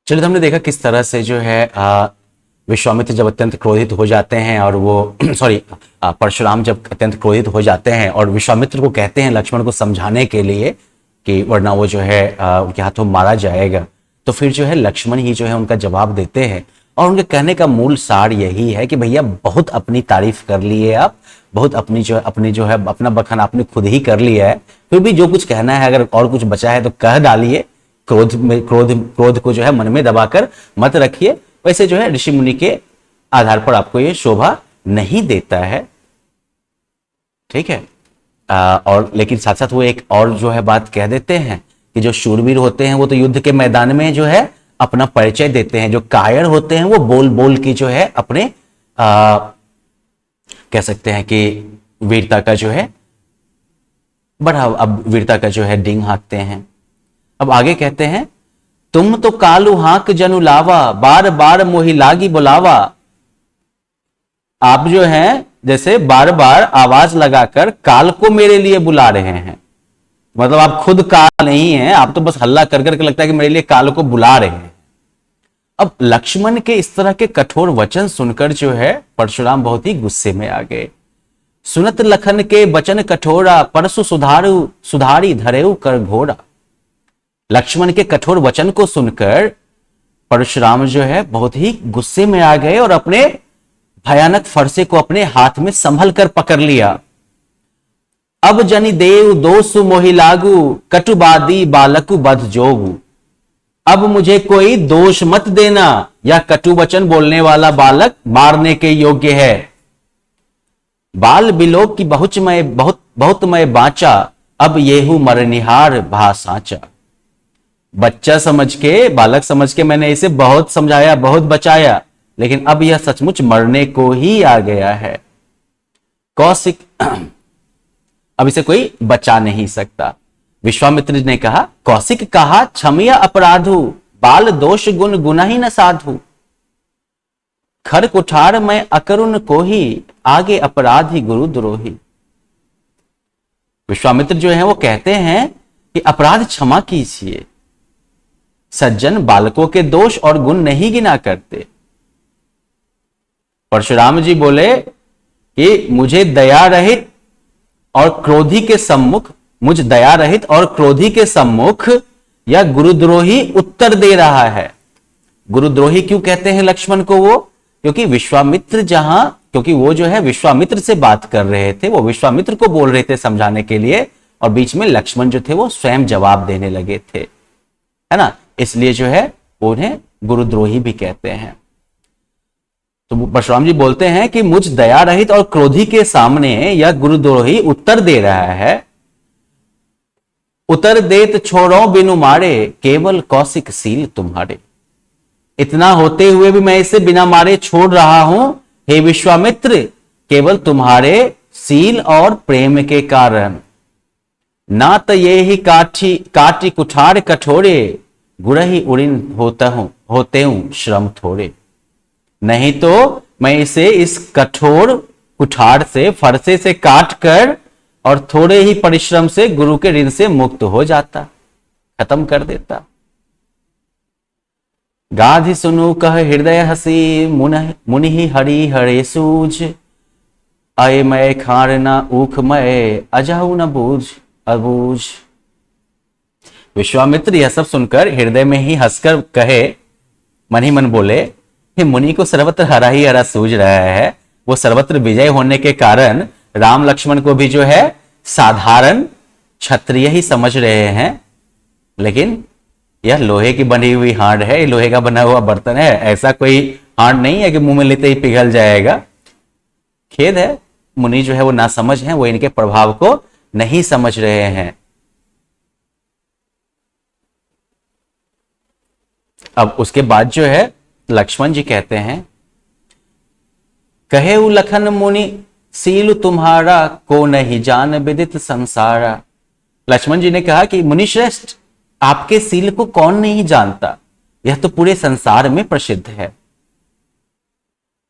चलिए, तो हमने देखा किस तरह से जो है विश्वामित्र जब अत्यंत क्रोधित हो जाते हैं और वो सॉरी परशुराम जब अत्यंत क्रोधित हो जाते हैं और विश्वामित्र को कहते हैं लक्ष्मण को समझाने के लिए कि वरना वो जो है उनके हाथों मारा जाएगा। तो फिर जो है लक्ष्मण ही जो है उनका जवाब देते हैं और उनके कहने का मूल सार यही है कि भैया बहुत अपनी तारीफ कर ली है आप, बहुत अपनी जो है अपना बखान आपने खुद ही कर लिया है। फिर भी जो कुछ कहना है, अगर और कुछ बचा है तो कह डालिए। क्रोध को जो है मन में दबाकर मत रखिए। वैसे जो है ऋषि मुनि के आधार पर आपको ये शोभा नहीं देता है, ठीक है। और लेकिन साथ साथ वो एक और जो है बात कह देते हैं कि जो शूरवीर होते हैं वो तो युद्ध के मैदान में जो है अपना परिचय देते हैं, जो कायर होते हैं वो बोल बोल की जो है अपने कह सकते हैं कि वीरता का जो है अब वीरता का जो है डिंग हाँकते हैं। अब आगे कहते हैं, तुम तो कालू हाक जनु लावा, बार बार मोहि लागी बुलावा। आप जो हैं जैसे बार बार आवाज लगाकर काल को मेरे लिए बुला रहे हैं। मतलब आप खुद काल नहीं हैं, आप तो बस हल्ला कर करके लगता है कि मेरे लिए काल को बुला रहे हैं। अब लक्ष्मण के इस तरह के कठोर वचन सुनकर जो है परशुराम बहुत ही गुस्से में आ गए। सुनत लखन के वचन कठोरा, परसु सुधारी धरेऊ कर घोड़ा। लक्ष्मण के कठोर वचन को सुनकर परशुराम जो है बहुत ही गुस्से में आ गए और अपने भयानक फरसे को अपने हाथ में संभल कर पकड़ लिया। अब जनि देव दोसु मोहि लागू, कटुबादी बालकु बध जोगु। अब मुझे कोई दोष मत देना, या कटु वचन बोलने वाला बालक मारने के योग्य है। बाल बिलोक की बहुत मैं बाचा, अब येहू मरनिहार भा साचा। बच्चा समझ के, बालक समझ के मैंने इसे बहुत समझाया, बहुत बचाया, लेकिन अब यह सचमुच मरने को ही आ गया है। कौशिक अब इसे कोई बचा नहीं सकता। विश्वामित्र ने कहा, कौशिक कहा क्षमिया अपराधु, बाल दोष गुण गुना ही न साधु। खर कुठार में अकरुण को ही, आगे अपराधी गुरु द्रोही। विश्वामित्र जो है वो कहते हैं कि अपराध क्षमा कीजिए, सज्जन बालकों के दोष और गुण नहीं गिना करते। परशुराम जी बोले कि मुझे दया रहित और क्रोधी के सम्मुख, मुझ दया रहित और क्रोधी के सम्मुख या गुरुद्रोही उत्तर दे रहा है। गुरुद्रोही क्यों कहते हैं लक्ष्मण को वो? क्योंकि क्योंकि वो जो है विश्वामित्र से बात कर रहे थे, वो विश्वामित्र को बोल रहे थे समझाने के लिए, और बीच में लक्ष्मण जो थे वो स्वयं जवाब देने लगे थे, है ना। इसलिए जो है उन्हें गुरुद्रोही भी कहते हैं। तो परशुराम जी बोलते हैं कि मुझ दया रहित और क्रोधी के सामने यह गुरुद्रोही उत्तर दे रहा है। उतर देत छोड़ो बिनु मारे, केवल कौशिक सील तुम्हारे। इतना होते हुए भी मैं इसे बिना मारे छोड़ रहा हूं, हे विश्वामित्र, केवल तुम्हारे सील और प्रेम के कारण। ना तो ये ही काटी कुठार कठोरे, गुरही उड़िन होते हूं श्रम थोड़े। नहीं तो मैं इसे इस कठोर कुठार से, फरसे से काट कर और थोड़े ही परिश्रम से गुरु के ऋण से मुक्त हो जाता, खत्म कर देता। गाधि सुनु कह हृदय हसी, मुनि ही हरि हरे सूझ। अय मैं खार न ऊख मैं, अजाऊ न बूझ अबूझ। विश्वामित्र यह सब सुनकर हृदय में ही हंसकर कहे, मन ही मन बोले, हे मुनि को सर्वत्र हरा ही हरा सूझ रहा है। वो सर्वत्र विजय होने के कारण राम लक्ष्मण को भी जो है साधारण क्षत्रिय ही समझ रहे हैं, लेकिन यह लोहे की बनी हुई हांड है, लोहे का बना हुआ बर्तन है। ऐसा कोई हांड नहीं है कि मुंह में लेते ही पिघल जाएगा। खेद है, मुनि जो है वो ना समझ हैं, वो इनके प्रभाव को नहीं समझ रहे हैं। अब उसके बाद जो है लक्ष्मण जी कहते हैं, कहे लखन मुनि सील तुम्हारा, को नहीं जान विदित संसारा। लक्ष्मण जी ने कहा कि मुनि श्रेष्ठ, आपके सील को कौन नहीं जानता, यह तो पूरे संसार में प्रसिद्ध है।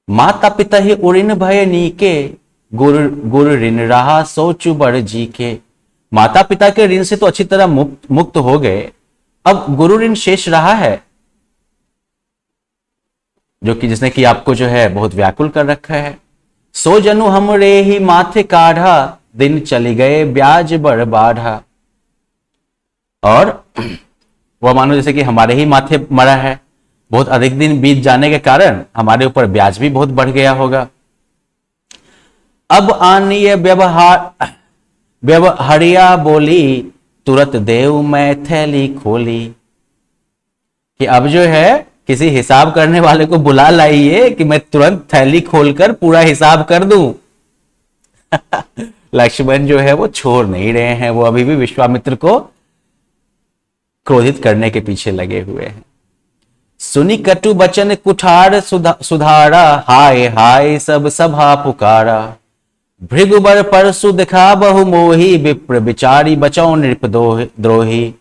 माता पिता ही उड़िन भय नीके, गुरु ऋण रहा सोचु बड़ जी के। माता पिता के ऋण से तो अच्छी तरह मुक्त हो गए, अब गुरु ऋण शेष रहा है। जो कि जिसने कि आपको जो है बहुत व्याकुल कर रखा है। सो जनु हमरे ही माथे काढ़ा, दिन चली गए ब्याज बड़ बाढ़ा। और वह मानो जैसे कि हमारे ही माथे मरा है, बहुत अधिक दिन बीत जाने के कारण हमारे ऊपर ब्याज भी बहुत बढ़ गया होगा। अब आनीय व्यवहारिया बोली, तुरंत देव मैं थैली खोली। कि अब जो है किसी हिसाब करने वाले को बुला लाइए कि मैं तुरंत थैली खोलकर पूरा हिसाब कर दूं। लक्ष्मण जो है वो छोड़ नहीं रहे हैं, वो अभी भी विश्वामित्र को क्रोधित करने के पीछे लगे हुए हैं। सुनी कटु बचन कुठार सुधारा, हाय हाय सब सभा पुकारा। भृगुबर परसु दिखा बहु मोही, विप्र विचारी बचौ नृप द्रोही।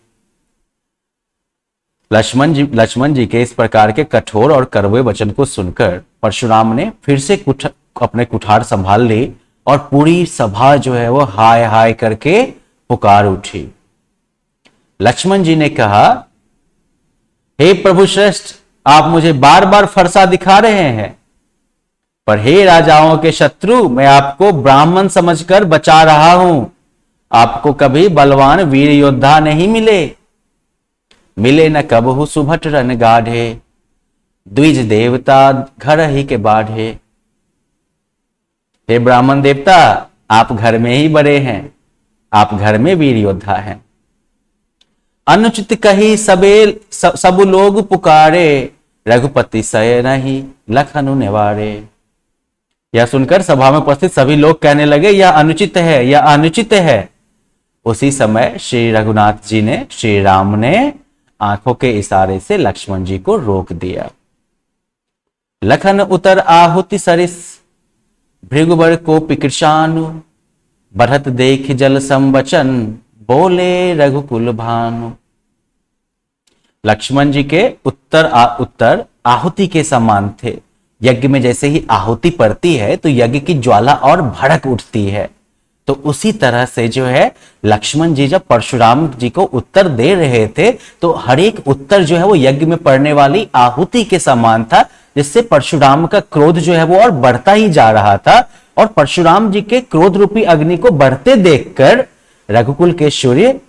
लक्ष्मण जी के इस प्रकार के कठोर और कड़वे वचन को सुनकर परशुराम ने फिर से अपने कुठार संभाल ली और पूरी सभा जो है वो हाय हाय करके पुकार उठी। लक्ष्मण जी ने कहा, हे प्रभु श्रेष्ठ, आप मुझे बार बार फरसा दिखा रहे हैं, पर हे राजाओं के शत्रु, मैं आपको ब्राह्मण समझकर बचा रहा हूं। आपको कभी बलवान वीर योद्धा नहीं मिले न कबहु सुभट रन गाढ़े, द्विज देवता घर ही के बाढ़े। हे ब्राह्मण देवता, आप घर में ही बड़े हैं, आप घर में वीर योद्धा हैं। अनुचित कही सब लोग पुकारे, रघुपति सय नहीं लखनु निवारे। यह सुनकर सभा में उपस्थित सभी लोग कहने लगे, यह अनुचित है, यह अनुचित है। उसी समय श्री रघुनाथ जी ने, श्री राम ने आंखों के इशारे से लक्ष्मण जी को रोक दिया। लखन उतर आहुति सरिस, भृगुबर को पिकृशानु। बढ़त देख जल संवचन, बोले रघुकुल भानु। लक्ष्मण जी के उत्तर आहुति के समान थे। यज्ञ में जैसे ही आहुति पड़ती है तो यज्ञ की ज्वाला और भड़क उठती है, तो उसी तरह से जो है लक्ष्मण जी जब परशुराम जी को उत्तर दे रहे थे तो हर एक उत्तर जो है वो यज्ञ में पड़ने वाली आहुति के समान था, जिससे परशुराम का क्रोध जो है वो और बढ़ता ही जा रहा था। और परशुराम जी के क्रोध रूपी अग्नि को बढ़ते देखकर रघुकुल के सूर्य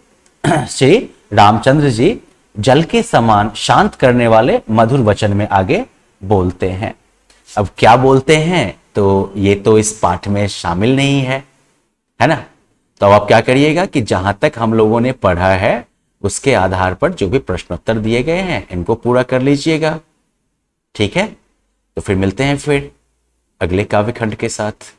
श्री रामचंद्र जी जल के समान शांत करने वाले मधुर वचन में आगे बोलते हैं। अब क्या बोलते हैं तो ये तो इस पाठ में शामिल नहीं है ना। तो अब आप क्या करिएगा कि जहां तक हम लोगों ने पढ़ा है उसके आधार पर जो भी प्रश्नोत्तर दिए गए हैं इनको पूरा कर लीजिएगा। ठीक है, तो फिर मिलते हैं फिर अगले काव्य खंड के साथ।